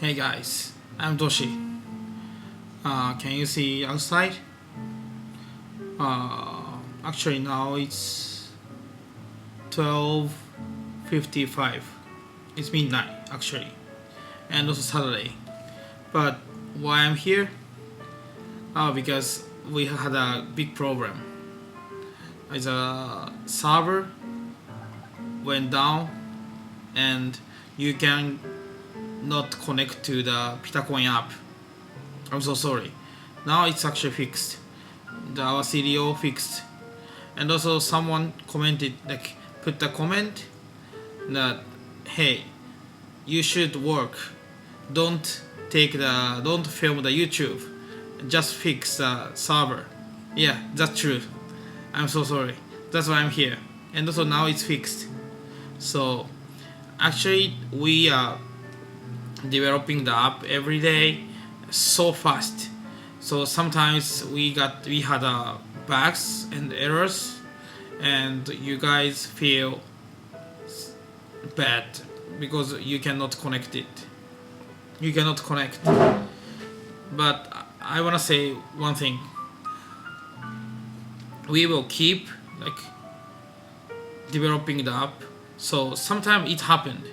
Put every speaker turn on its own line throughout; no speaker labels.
Hey guys, I'm Toshi. Can you see outside? Actually now it's 12:55. It's midnight actually, and also Saturday. But why I'm here? Because we had a big problem. The server went down, and you can not connect to the Pitacoin app. I'm so sorry. Now it's actually fixed. Our CDO fixed, and also someone commented, like put the comment that, hey, you should work. Don't film the YouTube. Just fix the server. Yeah, that's true. I'm so sorry. That's why I'm here. And also now it's fixed. So actually we are developing the app every day so fast. So sometimes we had bugs and errors, and you guys feel bad because you cannot connect it. You cannot connect. But I wanna say one thing. We will keep like developing the app. So sometimes it happened,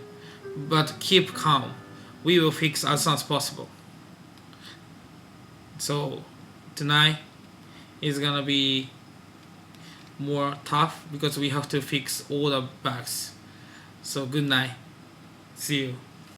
but keep calm. We will fix as soon as possible. So tonight is gonna be more tough because we have to fix all the bugs. So good night. See you.